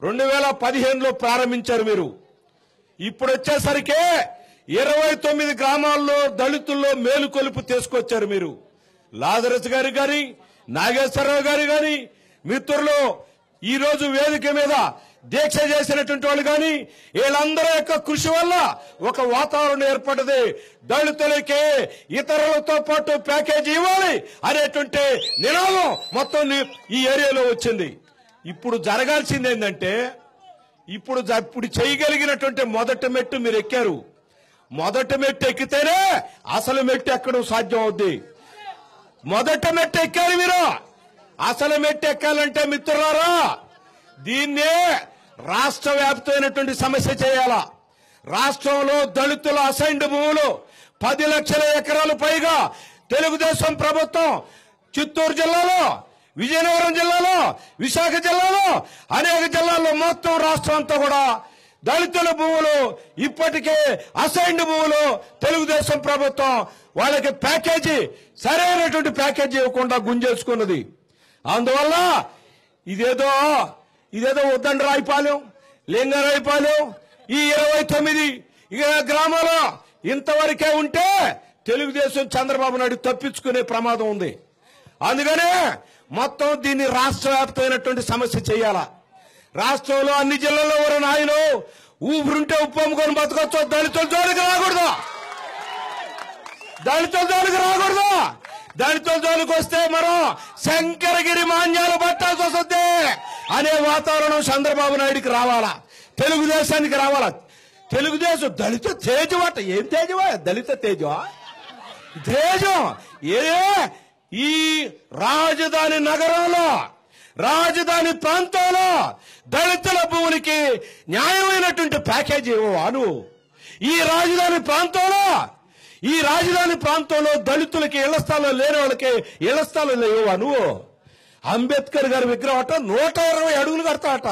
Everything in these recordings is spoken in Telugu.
2015లో ప్రారంభించారు మీరు. ఇప్పుడు వచ్చేసరికి 29 గ్రామాల్లో దళితుల్లో మేలుకొలుపు తీసుకొచ్చారు మీరు. లాజరస్ గారు గాని, నాగేశ్వరరావు గారు గాని, మిత్రులు ఈ రోజు వేదిక మీద దీక్ష చేసినటువంటి వాళ్ళు గాని, వీళ్ళందరి యొక్క కృషి వల్ల ఒక వాతావరణం ఏర్పడ్డది. దళితులకి ఇతరులతో పాటు ప్యాకేజీ ఇవ్వాలి అనేటువంటి నినాదం మొత్తం ఈ ఏరియాలో వచ్చింది. ఇప్పుడు జరగాల్సింది ఏంటంటే, ఇప్పుడు చేయగలిగినటువంటి మొదటి మెట్టు మీరు ఎక్కారు. మొదటి మెట్టు ఎక్కితేనే అసలు మెట్టు ఎక్కడం సాధ్యం అవుద్ది. మొదటి మెట్టు ఎక్కారు మీరు. అసలు మెట్టు ఎక్కాలంటే మిత్రులారా, దీన్నే రాష్ట్ర వ్యాప్తమైనటువంటి సమస్య చేయాలా. రాష్ట్రంలో దళితుల అసైన్డ్ భూములు 10 లక్షల ఎకరాలు పైగా తెలుగుదేశం ప్రభుత్వం చిత్తూరు జిల్లాలో, విజయనగరం జిల్లాలో, విశాఖ జిల్లాలో, అనేక జిల్లాల్లో మొత్తం రాష్ట్రం అంతా కూడా దళితుల భూములు ఇప్పటికే అసైన్డ్ భూములు తెలుగుదేశం ప్రభుత్వం వాళ్ళకి ప్యాకేజీ, సరైనటువంటి ప్యాకేజీ ఇవ్వకుండా గుంజేసుకున్నది. అందువల్ల ఇదేదో ఉద్దండరాయపాలెం, లింగరాయపాలెం, ఈ 29 గ్రామాలు ఇంతవరకే ఉంటే తెలుగుదేశం చంద్రబాబు నాయుడు తప్పించుకునే ప్రమాదం ఉంది. అందుకనే మొత్తం దీన్ని రాష్ట్ర వ్యాప్తమైనటువంటి సమస్య చేయాలా. రాష్ట్రంలో అన్ని జిల్లాల్లో ఎవరు నాయను ఊపిరుంటే ఉప్పు అమ్ముకొని బతకొచ్చు. దళితుల జోలికి రాకూడదు. దళితుల జోలికి వస్తే మనం శంకరగిరి మాన్యాలు పట్టాల్సి వస్తుంది అనే వాతావరణం చంద్రబాబు నాయుడికి రావాలా, తెలుగుదేశానికి రావాలా. తెలుగుదేశం దళిత తేజం అట. ఏం తేజమా? దళిత తేజం. ఈ రాజధాని నగరంలో, రాజధాని ప్రాంతంలో దళితుల భూములకి న్యాయమైనటువంటి ప్యాకేజీ ఇవ్వవాను. ఈ రాజధాని ప్రాంతంలో దళితులకి ఇళ్ల స్థలం లేని వాళ్ళకి ఇళ్ల స్థలం ఇవ్వవాను. అంబేద్కర్ గారి విగ్రహం అట 120 అడుగులు కడతాట.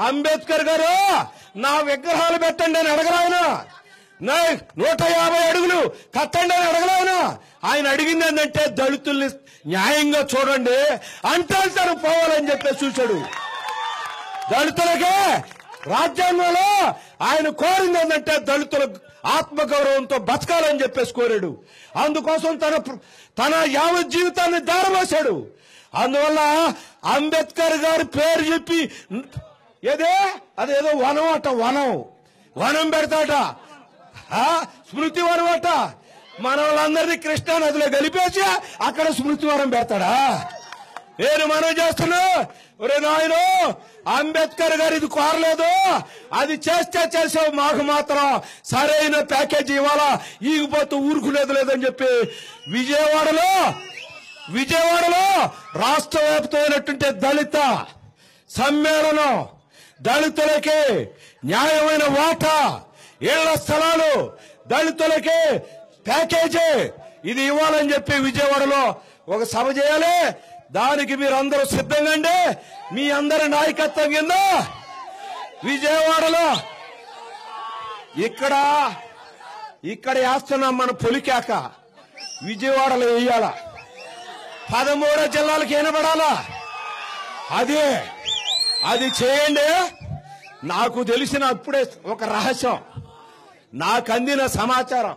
అంబేద్కర్ గారు నా విగ్రహాలు పెట్టండి అని అడగరాయన. 150 అడుగులు కట్టండి అని అడగలేను. ఆయన అడిగింది ఏంటంటే దళితుల్ని న్యాయంగా చూడండి అంటారు పోవాలని చెప్పేసి చూశాడు. దళితులకే రాజ్యాంగంలో ఆయన కోరింది ఏంటంటే దళితుల ఆత్మగౌరవంతో బతకాలని చెప్పేసి కోరాడు. అందుకోసం తన యావత్ జీవితాన్ని దారమోశాడు. అందువల్ల అంబేద్కర్ గారి పేరు చెప్పి అదేదో వనం అట, వనం పెడతాట, స్మృతి వనం అట. మన వాళ్ళందరినీ కృష్ణా నదిలో కలిపేసి అక్కడ స్మృతి వనం పెడతాడా? నేను మనం చేస్తున్నా. ఒరే నాయను, అంబేద్కర్ గారు ఇది కోరలేదు, అది చేసావు, మాకు మాత్రం సరైన ప్యాకేజీ ఇవ్వాలా, ఈగిపోతూ ఊరుకునేది లేదని చెప్పి విజయవాడలో రాష్ట్ర వ్యాప్తమైనటువంటి దళిత సమ్మేళనం, దళితులకి న్యాయమైన వాటా, ఇళ్ల స్థలాలు, దళితులకి ప్యాకేజీ ఇది ఇవ్వాలని చెప్పి విజయవాడలో ఒక సభ చేయాలి. దానికి మీరందరూ సిద్ధంగా అండి. మీ అందరి నాయకత్వం కింద విజయవాడలో ఇక్కడ వేస్తున్నాం మన పొలికాక. విజయవాడలో వేయాల, 13 జిల్లాలకు వినబడాలా. అది చేయండి. నాకు తెలిసిన అప్పుడే ఒక రహస్యం, నాకు అందిన సమాచారం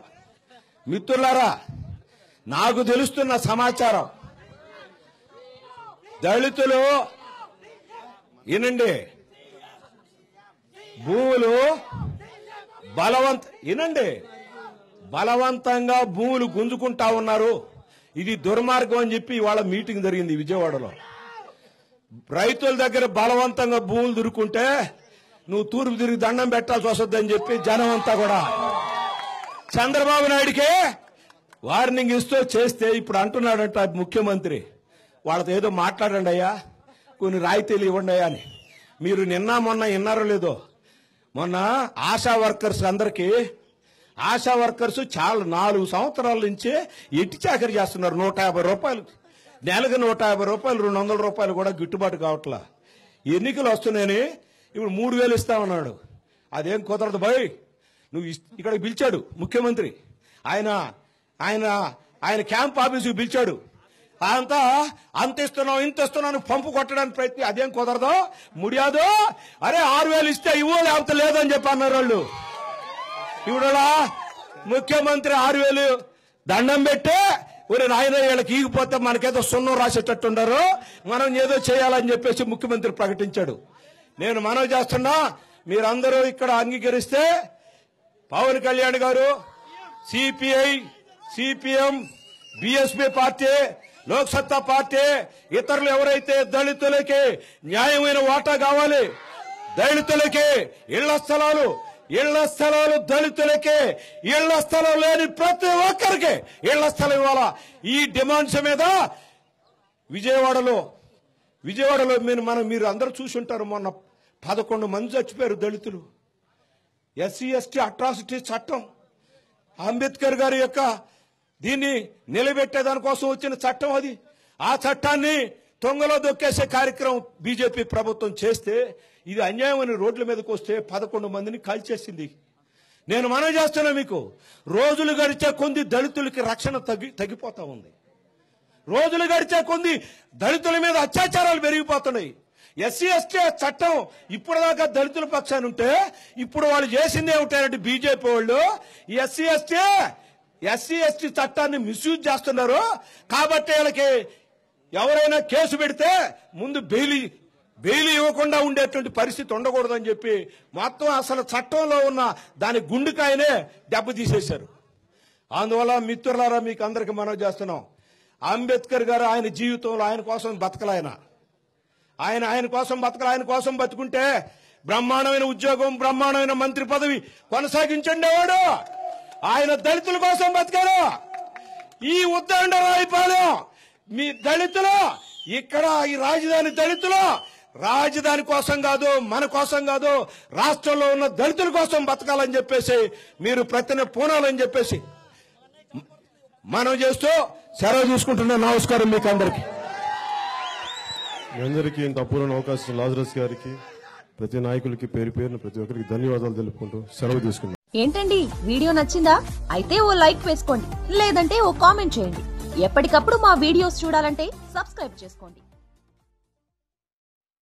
మిత్రులారా, నాకు తెలుస్తున్న సమాచారం, దళితులు వినండి, భూములు బలవంతంగా భూములు గుంజుకుంటా ఉన్నారు. ఇది దుర్మార్గం అని చెప్పి ఇవాళ మీటింగ్ జరిగింది విజయవాడలో. రైతుల దగ్గర బలవంతంగా భూములు దొరుకుంటే నువ్వు తూర్పు తిరిగి దండం పెట్టాల్సి వస్తుందని చెప్పి జనం అంతా కూడా చంద్రబాబు నాయుడికే వార్నింగ్ ఇస్తూ చేస్తే ఇప్పుడు అంటున్నాడంట ముఖ్యమంత్రి, వాళ్ళతో ఏదో మాట్లాడండి అయ్యా, కొన్ని రాయితీలు ఇవ్వండి అయ్యా అని. మీరు మొన్న విన్నారో లేదో, మొన్న ఆశా వర్కర్స్ చాలా 4 సంవత్సరాల నుంచే ఎట్టి చాకరీ చేస్తున్నారు. 150 రూపాయలు నెలకు, 150 రూపాయలు, 200 రూపాయలు కూడా గిట్టుబాటు కావట్లా. ఎన్నికలు వస్తున్నాయని ఇప్పుడు 3000 ఇస్తామన్నాడు. అదేం కుదరదు భయ్. నువ్వు ఇక్కడికి పిలిచాడు ముఖ్యమంత్రి, ఆయన ఆయన క్యాంప్ ఆఫీసుకు పిలిచాడు. అంత ఇస్తున్నాం ఇంత ఇస్తున్నాను పంపు కొట్టడానికి ప్రయత్నం. అదేం కుదరదు, ముడియాదు. అరే 6,000 ఇస్తే ఇవ్వు, లేకపోతే లేదని చెప్పి అన్నారు వాళ్ళు. ఇవిడలా ముఖ్యమంత్రి 6,000 దండం పెట్టి ఒరే నాయన వీళ్ళకి ఈగిపోతే మనకేదో సున్నం రాసేటట్టుండరు, మనం ఏదో చేయాలని చెప్పేసి ముఖ్యమంత్రి ప్రకటించాడు. నేను మనవి చేస్తున్నా, మీరందరూ ఇక్కడ అంగీకరిస్తే పవన్ కళ్యాణ్ గారు, CPI, CPM, BSP party, Lok Satta party, ఇతరులు ఎవరైతే దళితులకి న్యాయమైన వాటా కావాలి, దళితులకి ఇళ్ల స్థలాలు దళితులకి ఇళ్ల స్థలం లేని ప్రతి ఒక్కరికి ఇళ్ల స్థలం ఇవ్వాలా. ఈ డిమాండ్స్ మీద విజయవాడలో మీరు అందరూ చూసి ఉంటారు. మొన్న 11 మంది చచ్చిపోయారు దళితులు. ఎస్సీ ఎస్టీ అట్రాసిటీ చట్టం, అంబేద్కర్ గారి యొక్క దీన్ని నిలబెట్టేదానికోసం వచ్చిన చట్టం అది. ఆ చట్టాన్ని తొంగలో దొక్కేసే కార్యక్రమం బీజేపీ ప్రభుత్వం చేస్తే, ఇది అన్యాయమని రోడ్ల మీదకి వస్తే 11 మందిని కాల్చేసింది. నేను మనవి చేస్తున్నా, మీకు రోజులు గడిచే కొద్ది దళితులకి రక్షణ తగ్గిపోతా ఉంది. రోజులు గడిచే కొద్ది దళితుల మీద అత్యాచారాలు పెరిగిపోతున్నాయి. ఎస్సీ ఎస్టీ చట్టం ఇప్పటిదాకా దళితుల పక్షాన్ని ఉంటే, ఇప్పుడు వాళ్ళు చేసింది ఏమిటంటే బీజేపీ వాళ్ళు ఎస్సీ ఎస్టీ చట్టాన్ని మిస్యూజ్ చేస్తున్నారు. కాబట్టి వీళ్ళకి ఎవరైనా కేసు పెడితే ముందు బెయిల్ ఇవ్వకుండా ఉండేటువంటి పరిస్థితి ఉండకూడదని చెప్పి మొత్తం అసలు చట్టంలో ఉన్న దాని గుండెకాయనే దెబ్బతీసేశారు. అందువల్ల మిత్రులారా, మీకు అందరికి మనవి చేస్తున్నాం, అంబేద్కర్ గారు ఆయన జీవితంలో ఆయన కోసం బతకలాయన, ఆయన కోసం బతుకుంటే బ్రహ్మాండమైన ఉద్యోగం, బ్రహ్మాండమైన మంత్రి పదవి కొనసాగించండేవాడు. ఆయన దళితుల కోసం బతికారు. ఈ ఉద్దండరాయిపాలెం మీ దళితులు, ఇక్కడ ఈ రాజధాని దళితులు రాజధాని కోసం కాదు, మన కోసం కాదు, రాష్ట్రంలో ఉన్న దళితుల కోసం బతకాలని చెప్పేసి మీరు ప్రతిన పూనాలని చెప్పేసి మనం చేస్తూ సెలవు తీసుకుంటున్న నమస్కారం మీకు అందరికీ. మీ అందరికీ ఇంత అపూర్వ అవకాశం లాజరస్ గారికి, ప్రతి నాయకులకి పేరు పేరున ప్రతి ఒక్కరికి ధన్యవాదాలు తెలుపుకుంటూ సెలవు తీసుకున్నాం. ఏంటండి వీడియో నచ్చిందా? అయితే ఓ లైక్ వేసుకోండి, లేదంటే ఓ కామెంట్ చేయండి. ఎప్పటికప్పుడు మా వీడియోస్ చూడాలంటే సబ్స్క్రైబ్ చేసుకోండి.